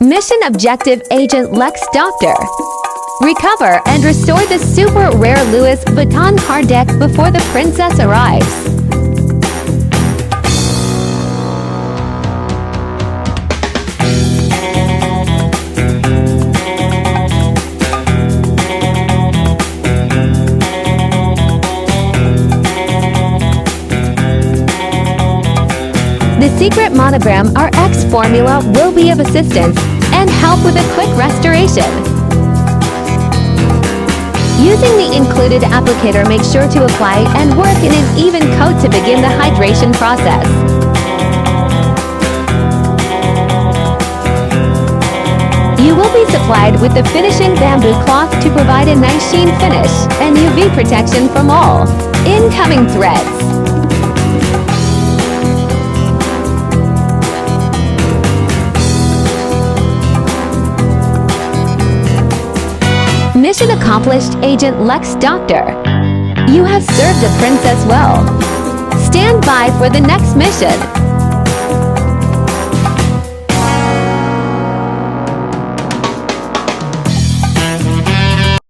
Mission Objective Agent LuxDR. Recover and restore the super rare Louis Vuitton card deck before the princess arrives. The secret Monogram RX formula will be of assistance and help with a quick restoration. Using the included applicator, make sure to apply and work in an even coat to begin the hydration process. You will be supplied with the finishing bamboo cloth to provide a nice sheen finish and UV protection from all incoming threads. Mission accomplished, Agent LuxDR. You have served the princess well. Stand by for the next mission.